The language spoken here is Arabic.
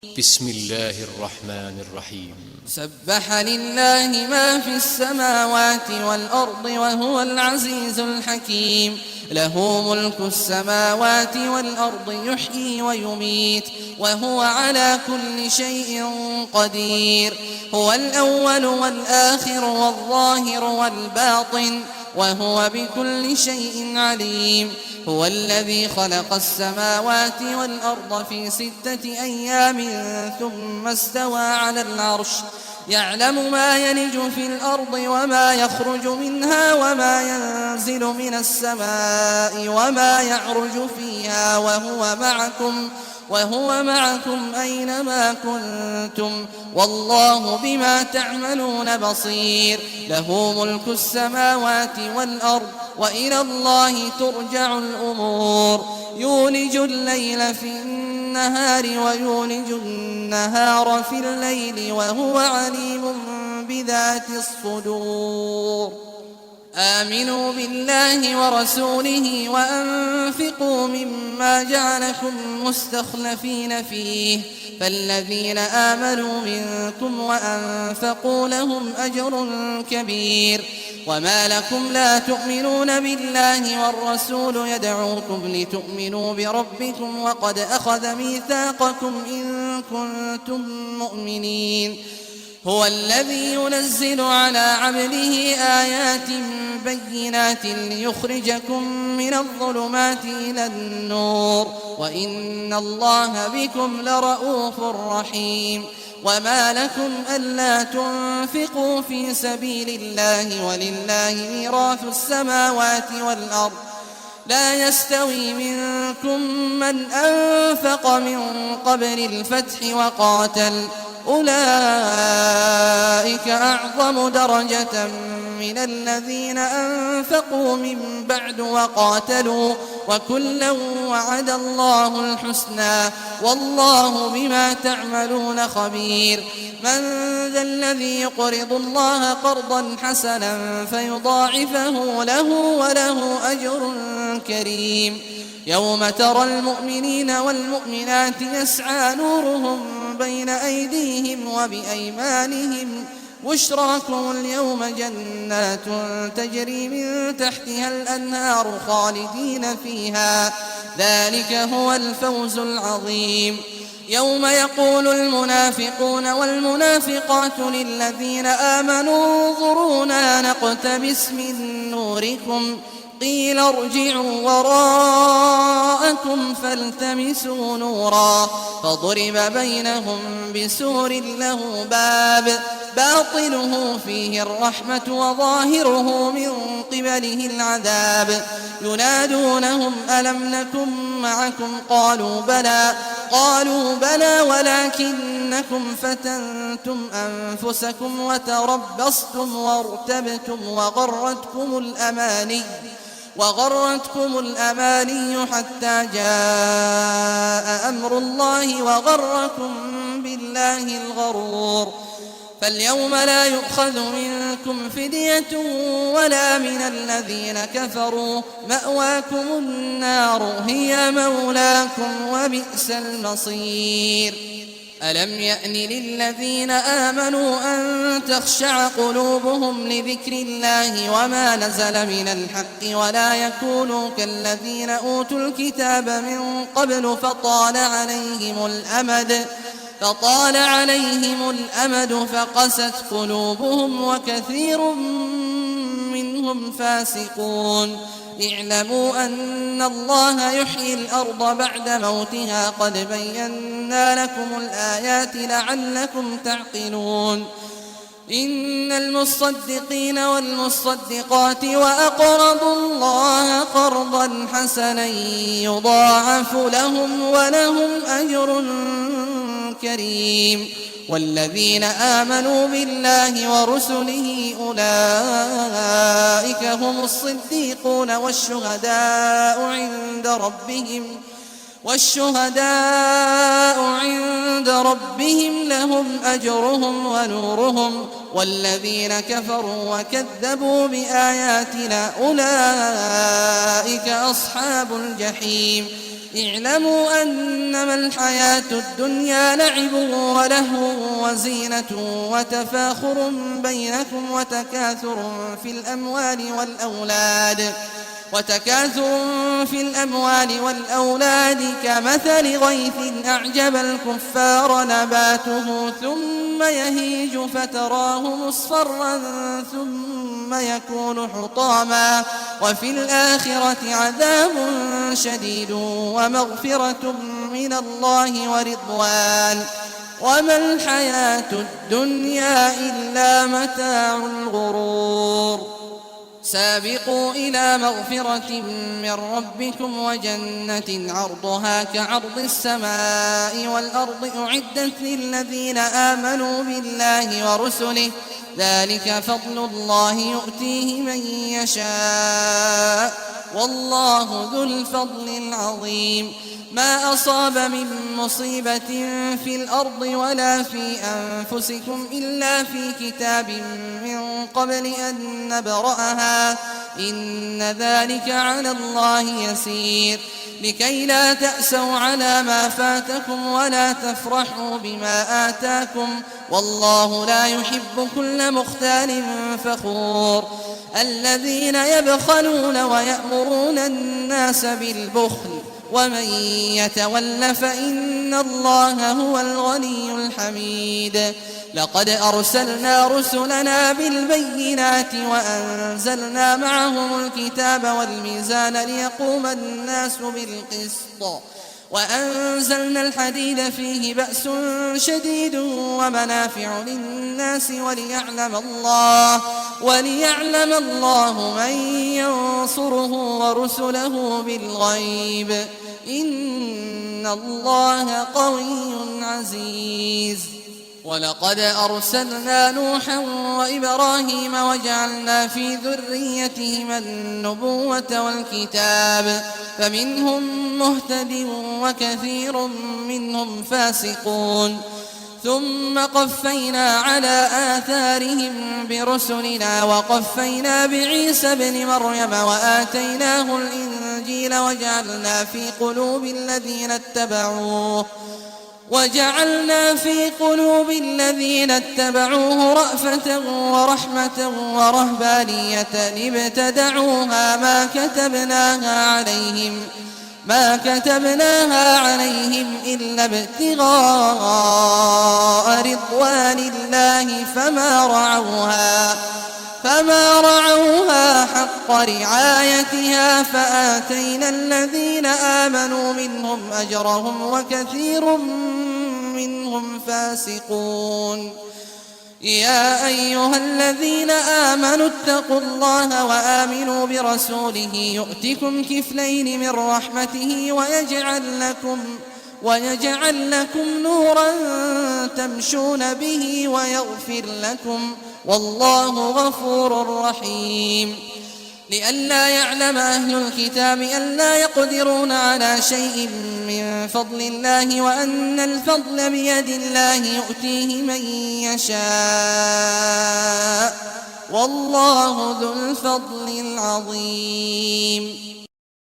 بسم الله الرحمن الرحيم. سبح لله ما في السماوات والأرض وهو العزيز الحكيم. له ملك السماوات والأرض يحيي ويميت وهو على كل شيء قدير. هو الأول والآخر والظاهر والباطن وهو بكل شيء عليم. هو الذي خلق السماوات والأرض في 6 أيام ثم استوى على العرش يعلم ما يلج في الأرض وما يخرج منها وما ينزل من السماء وما يعرج فيها وهو معكم أينما كنتم والله بما تعملون بصير. له ملك السماوات والأرض وإلى الله ترجع الأمور. يولج الليل في النهار ويولج النهار في الليل وهو عليم بذات الصدور. آمنوا بالله ورسوله وأنفقوا مما جعلكم مستخلفين فيه فالذين آمنوا منكم وأنفقوا لهم أجر كبير. وما لكم لا تؤمنون بالله والرسول يدعوكم لتؤمنوا بربكم وقد أخذ ميثاقكم إن كنتم مؤمنين. هو الذي ينزل على عبده آيات بينات ليخرجكم من الظلمات إلى النور وإن الله بكم لرءوف رحيم. وما لكم ألا تنفقوا في سبيل الله ولله ميراث السماوات والأرض لا يستوي منكم من أنفق من قبل الفتح وقاتل أولئك أعظم درجة من الذين أنفقوا من بعد وقاتلوا وكلا وعد الله الحسنى والله بما تعملون خبير. من ذا الذي يقرض الله قرضا حسنا فيضاعفه له وله أجر كريم. يوم ترى المؤمنين والمؤمنات يسعى نورهم بين أيديهم وبأيمانهم بشراكم اليوم جنات تجري من تحتها الأنهار خالدين فيها ذلك هو الفوز العظيم. يوم يقول المنافقون والمنافقات للذين آمنوا انظرونا نقتبس من نوركم قيل ارجعوا وراءكم فالتمسوا نورا فضرب بينهم بسور له باب باطنه فيه الرحمة وظاهره من قبله العذاب. ينادونهم ألم نكن معكم قالوا بلى ولكنكم فتنتم أنفسكم وتربصتم وارتبتم وغرتكم الأماني حتى جاء أمر الله وغركم بالله الغرور. فاليوم لا يؤخذ منكم فدية ولا من الذين كفروا مأواكم النار هي مولاكم وبئس المصير. ألم يأن للذين آمنوا أن تخشع قلوبهم لذكر الله وما نزل من الحق ولا يكونوا كالذين أوتوا الكتاب من قبل فطال عليهم الأمد فقست قلوبهم وكثير منهم فاسقون. اعلموا أن الله يحيي الأرض بعد موتها قد بينا لكم الآيات لعلكم تعقلون. إن المصدقين والمصدقات وأقرضوا الله قرضا حسنا يضاعف لهم ولهم أجر كريم. والذين آمنوا بالله ورسله أولئك هم الصديقون والشهداء عند ربهم لهم أجرهم ونورهم. والذين كفروا وكذبوا بآياتنا أولئك أصحاب الجحيم. اعلموا أنما الحياة الدنيا لعب ولهو وزينة وتفاخر بينكم وتكاثر في الأموال والأولاد كمثل غيث أعجب الكفار نباته ثم يهيج فتراه مصفرا ثم يكون حطاما وفي الآخرة عذاب شديد ومغفرة من الله ورضوان وما الحياة الدنيا إلا متاع الغرور. سابقوا إلى مغفرة من ربكم وجنة عرضها كعرض السماء والأرض أعدت للذين آمنوا بالله ورسله ذلك فضل الله يؤتيه من يشاء والله ذو الفضل العظيم. ما أصاب من مصيبة في الأرض ولا في أنفسكم إلا في كتاب من قبل أن نبرأها إن ذلك على الله يسير. لكي لا تأسوا على ما فاتكم ولا تفرحوا بما آتاكم والله لا يحب كل مختال فخور. الذين يبخلون ويأمرون الناس بالبخل ومن يتول فإن الله هو الغني الحميد. لقد أرسلنا رسلنا بالبينات وأنزلنا معهم الكتاب والميزان ليقوم الناس بالقسط وأنزلنا الحديد فيه بأس شديد ومنافع للناس وليعلم الله من ينصره ورسله بالغيب إن الله قوي عزيز. ولقد أرسلنا نوحا وإبراهيم وجعلنا في ذريتهما النبوة والكتاب فمنهم مهتد وكثير منهم فاسقون. ثم قفينا على آثارهم برسلنا وقفينا بعيسى ابن مريم وآتيناه الإنجيل وجعلنا في قلوب الذين اتبعوه رأفة ورحمة ورهبانية ابتدعوها ما كتبناها عليهم إلا ابتغاء رضوان الله فما رعوها حق رعايتها فآتينا الذين آمنوا منهم أجرهم وكثير منهم فاسقون. يا أيها الذين آمنوا اتقوا الله وآمنوا برسوله يؤتكم كفلين من رحمته ويجعل لكم نورا تمشون به ويغفر لكم والله غفور رحيم. لئلا يعلم أهل الكتاب ألا يقدرون على شيء من فضل الله وأن الفضل بيد الله يؤتيه من يشاء والله ذو الفضل العظيم.